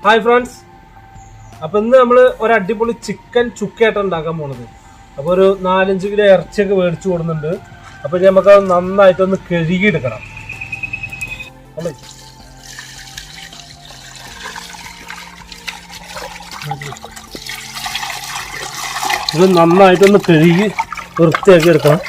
Hi friends, അപ്പോൾ ഇന്ന് നമ്മൾ ഒരു അടിപൊളി ചിക്കൻ ചുക്കയായിട്ട് ഉണ്ടാക്കാൻ പോണത്. അപ്പോൾ ഒരു 4-5 കിലോ ഇറച്ചിയൊക്കെ മേടിച്ചു കൊടുക്കുന്നുണ്ട്. അപ്പോൾ നമുക്ക് അത് നന്നായിട്ടൊന്ന് കഴുകിയെടുക്കണം. ഇത് നന്നായിട്ടൊന്ന് കഴുകി വൃത്തിയാക്കി എടുക്കണം.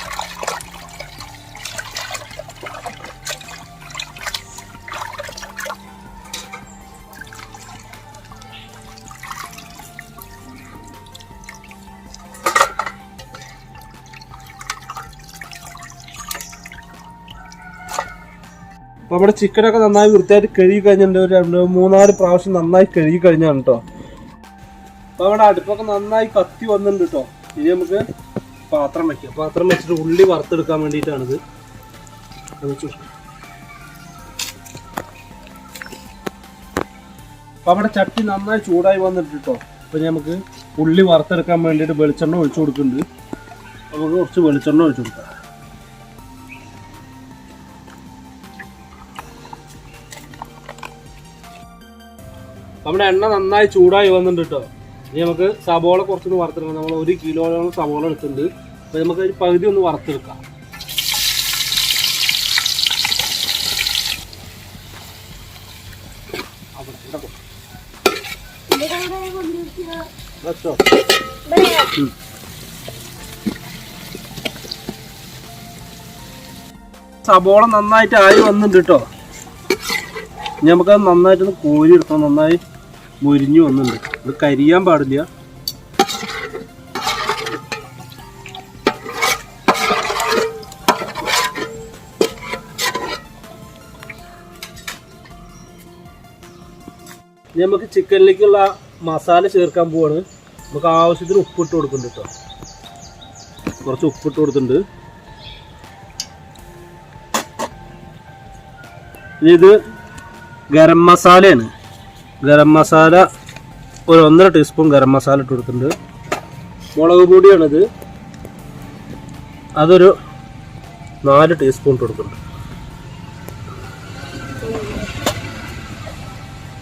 അപ്പോൾ നമ്മുടെ ചിക്കനൊക്കെ നന്നായി വൃത്തിയായിട്ട് കഴുകി കഴിഞ്ഞിട്ടുണ്ട്. ഒരു 2-3-4 പ്രാവശ്യം നന്നായി കഴുകി കഴിഞ്ഞാണ് കേട്ടോ. അപ്പോൾ നമ്മുടെ അടുപ്പൊക്കെ നന്നായി കത്തി വന്നിട്ടുണ്ട് കേട്ടോ. ഇനി നമുക്ക് പാത്രം വയ്ക്കാം. പാത്രം വെച്ചിട്ട് ഉള്ളി വറുത്തെടുക്കാൻ വേണ്ടിയിട്ടാണിത്. അപ്പോൾ നമ്മുടെ ചട്ടി നന്നായി ചൂടായി വന്നിട്ട് കേട്ടോ. അപ്പോൾ നമുക്ക് ഉള്ളി വറുത്തെടുക്കാൻ വേണ്ടിയിട്ട് വെളിച്ചെണ്ണ ഒഴിച്ചു കൊടുക്കുന്നുണ്ട്. നമുക്ക് കുറച്ച് വെളിച്ചെണ്ണ ഒഴിച്ചു കൊടുക്കാം. നമ്മുടെ എണ്ണ നന്നായി ചൂടായി വന്നിട്ടുണ്ട് കേട്ടോ. ഇനി നമുക്ക് സബോള കുറച്ചൊന്ന് വറുത്തെടുക്കാം. നമ്മൾ 1 കിലോയോളം സബോള എടുത്തിട്ടുണ്ട്. അപ്പോൾ നമുക്ക് ഒരു പകുതി ഒന്ന് വറുത്തെടുക്കാം. സബോള നന്നായിട്ട് ആയി വന്നിട്ടുണ്ട് കേട്ടോ. ഇനി നമുക്കത് നന്നായിട്ടൊന്ന് കോരി എടുക്കണം. നന്നായി മുരിഞ്ഞു വന്നിട്ടുണ്ട്. ഇത് കരിയാൻ പാടില്ല. ഇനി നമുക്ക് ചിക്കനിലേക്കുള്ള മസാല ചേർക്കാൻ പോവാണ്. നമുക്ക് ആവശ്യത്തിന് ഉപ്പിട്ട് കൊടുക്കുന്നുണ്ട് കേട്ടോ. കുറച്ച് ഉപ്പിട്ട് കൊടുത്തിട്ടുണ്ട്. ഇനി ഇത് ഗരം മസാലയാണ്. ഗരം മസാല ഒരു 1.5 ടീസ്പൂൺ ഗരം മസാല ഇട്ട് കൊടുത്തിട്ടുണ്ട്. മുളക് പൊടിയാണിത്. അതൊരു 4 ടീസ്പൂൺ ഇട്ട് കൊടുക്കുന്നുണ്ട്.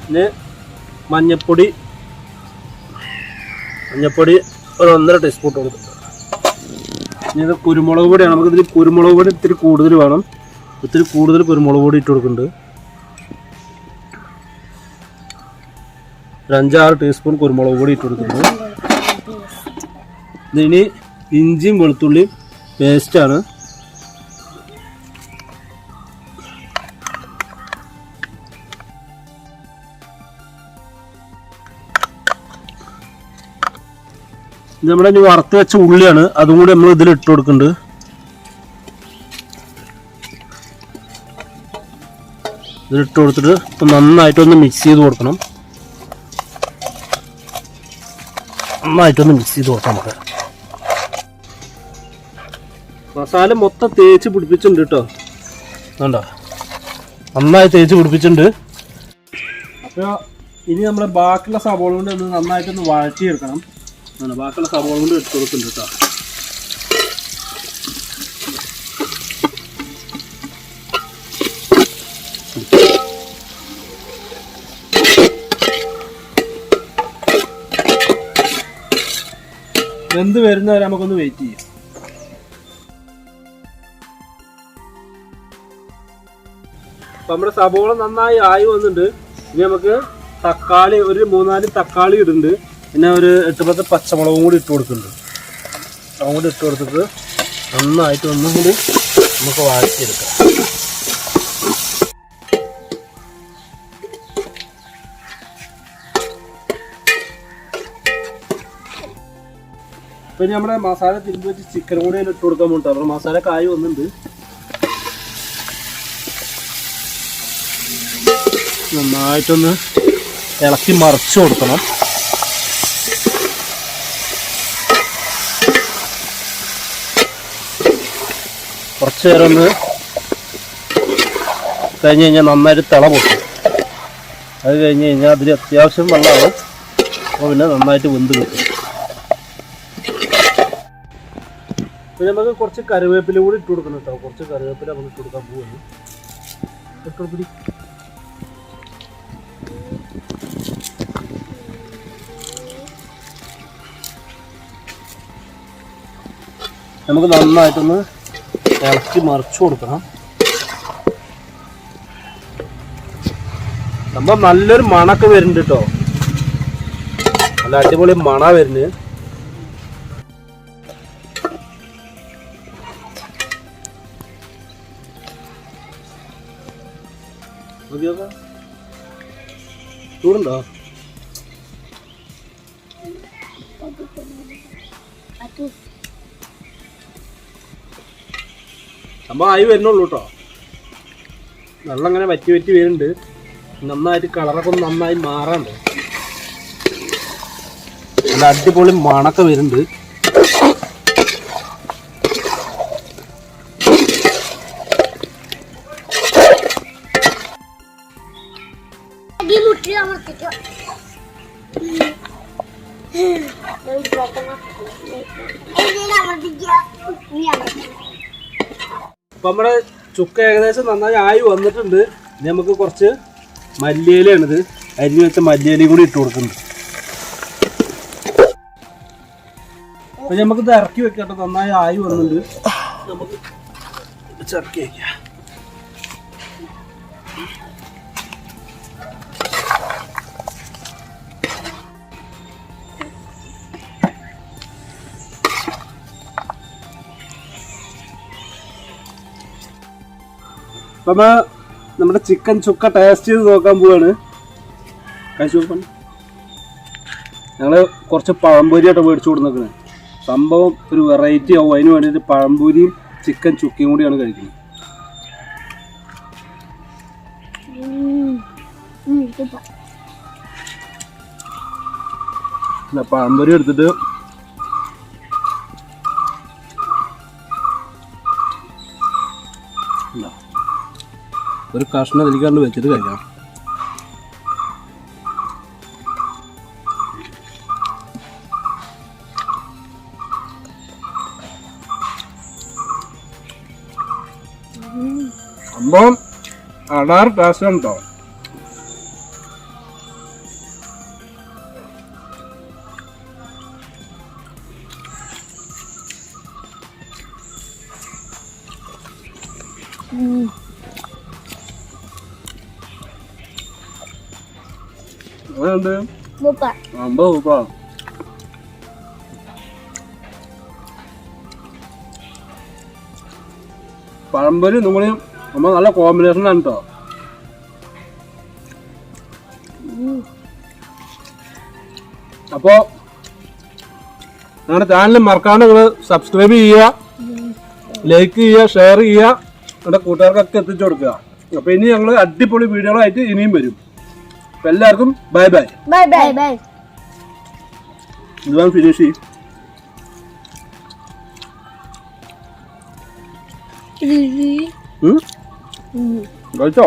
പിന്നെ മഞ്ഞൾപ്പൊടി ഒരു 1.5 ടീസ്പൂൺ ഇട്ട് കൊടുത്തിട്ടുണ്ട്. ഇനി ഇത് കുരുമുളക് പൊടിയാണ്. നമുക്കിതിൽ കുരുമുളക് പൊടി ഇത്തിരി കൂടുതൽ വേണം. ഇത്തിരി കൂടുതൽ കുരുമുളക് പൊടി ഇട്ട് കൊടുക്കുന്നുണ്ട്. ഒരു 5-6 ടീസ്പൂൺ കുരുമുളക് പൊടി ഇട്ട് കൊടുക്കുന്നത്. ഇതിന് ഇഞ്ചിയും വെളുത്തുള്ളിയും പേസ്റ്റാണ്. ഇത് നമ്മുടെ ഇനി വറുത്ത് വെച്ച ഉള്ളിയാണ്. അതും കൂടി നമ്മൾ ഇതിൽ ഇട്ട് കൊടുക്കുന്നുണ്ട്. ഇതിലിട്ട് കൊടുത്തിട്ട് നന്നായിട്ടൊന്ന് മിക്സ് ചെയ്ത് കൊടുക്കണം. നന്നായിട്ടൊന്ന് മിക്സ് ചെയ്ത് കൊടുക്കാം. നമുക്ക് മസാല മൊത്തം തേച്ച് പിടിപ്പിച്ചിട്ടുണ്ട് കേട്ടോ. വേണ്ട, നന്നായി തേച്ച് പിടിപ്പിച്ചിട്ടുണ്ട്. അപ്പോൾ ഇനി നമ്മൾ ബാക്കിയുള്ള സബോള കൊണ്ട് ഒന്ന് നന്നായിട്ടൊന്ന് വഴറ്റിയെടുക്കണം. ബാക്കിയുള്ള സബോള കൊണ്ട് ഇട്ട് കൊടുക്കുന്നുണ്ട് കേട്ടോ. വെന്ത് വരുന്നവരെ നമുക്കൊന്ന് വെയിറ്റ് ചെയ്യാം. അപ്പം നമ്മുടെ സബോള നന്നായി ആയി വന്നിട്ടുണ്ട്. ഇനി നമുക്ക് തക്കാളി ഒരു 3-4 തക്കാളി ഇടുന്നുണ്ട്. പിന്നെ ഒരു 8-10 പച്ചമുളകും കൂടി ഇട്ട് കൊടുക്കുന്നുണ്ട്. അതും കൂടി ഇട്ട് കൊടുത്തിട്ട് നന്നായിട്ട് ഒന്നും കൂടി നമുക്ക് വഴറ്റിയെടുക്കാം. പിന്നെ നമ്മുടെ മസാല തിരുമ്പി വെച്ച് ചിക്കൻ കൂടി ഇട്ട് കൊടുക്കാൻ വേണ്ടിട്ട്. അപ്പോൾ മസാല കായ് വന്നിട്ടുണ്ട്. നന്നായിട്ടൊന്ന് ഇളക്കി മറിച്ച് കൊടുക്കണം. കുറച്ച് നേരം ഒന്ന് കഴിഞ്ഞ് കഴിഞ്ഞാൽ നന്നായിട്ട് തിള പൊട്ടും. അത് കഴിഞ്ഞ് കഴിഞ്ഞാൽ അതിൽ അത്യാവശ്യം വെള്ളമാവും. അപ്പോൾ പിന്നെ നന്നായിട്ട് വെന്ത് കിട്ടും. പിന്നെ നമുക്ക് കുറച്ച് കറിവേപ്പില കൂടി ഇട്ട് കൊടുക്കണം കേട്ടോ. കുറച്ച് കറിവേപ്പില നമുക്ക് ഇട്ട് കൊടുക്കാൻ പോവുകയാണ്. ഇട്ട് കൊടുക്കും. നമുക്ക് നന്നായിട്ടൊന്ന് ഇളക്കി മറിച്ചു കൊടുക്കണം. സംഭവം നല്ലൊരു മണൊക്കെ വരുന്നുണ്ട് കേട്ടോ, നല്ല അടിപൊളി മണ വരുന്നത്. ചൂടുണ്ടോ? സംഭവം ആയി വരുന്നുള്ളൂ കേട്ടോ. വെള്ളം ഇങ്ങനെ വറ്റി വറ്റി വരുന്നുണ്ട്. നന്നായിട്ട് കളറൊക്കെ ഒന്ന് നന്നായി മാറാണ്ട് നല്ല അടിപൊളി മണൊക്കെ വരുന്നുണ്ട്. അപ്പൊ നമ്മുടെ ചുക്ക ഏകദേശം നന്നായി ആയി വന്നിട്ടുണ്ട്. ഇനി നമുക്ക് കുറച്ച് മല്ലിയിലാണിത്, അരിഞ്ഞു വെച്ച മല്ലിയിലയും കൂടി ഇട്ട് കൊടുക്കുന്നുണ്ട്. അപ്പൊ നമുക്കിത് ഇറക്കി വെക്കട്ടെ. നന്നായി ആയി വന്നിട്ടുണ്ട്, നമുക്ക് ഇറക്കി വെക്കാം. അപ്പം നമ്മുടെ ചിക്കൻ ചുക്ക ടേസ്റ്റ് ചെയ്ത് നോക്കാൻ പോവാണ്. കഴിച്ചു നോക്കാൻ ഞങ്ങൾ കുറച്ച് പഴംപൊരിയായിട്ട് മേടിച്ചു കൊടുക്കുന്നത്. സംഭവം ഒരു വെറൈറ്റി ആവും, അതിന് വേണ്ടിയിട്ട് പഴംപൊരിയും ചിക്കൻ ചുക്കയും കൂടിയാണ് കഴിക്കുന്നത്. പഴംപൊരി എടുത്തിട്ട് ഒരു കഷ്ണം ഇതിലേക്കാണ്ട് വെച്ചിട്ട് കഴിക്കണം. സംഭവം അടാറ് ടേസ്റ്റ് ഉണ്ടോ? പഴംപൊരി നമ്മൾ നല്ല കോമ്പിനേഷൻ ആണ് കേട്ടോ. അപ്പോ ഞങ്ങളുടെ ചാനൽ മറക്കാണ്ട് നിങ്ങൾ സബ്സ്ക്രൈബ് ചെയ്യുക, ലൈക്ക് ചെയ്യുക, ഷെയർ ചെയ്യുക, നമ്മുടെ കൂട്ടുകാർക്കൊക്കെ എത്തിച്ചു കൊടുക്കുക. അപ്പൊ ഇനി ഞങ്ങൾ അടിപൊളി വീഡിയോകളായിട്ട് ഇനിയും വരും. അപ്പൊ എല്ലാവർക്കും bye bye. Bye bye bye. ഇതാണ് ഫിനിഷ് ചെയ്യും. കഴിച്ചോ?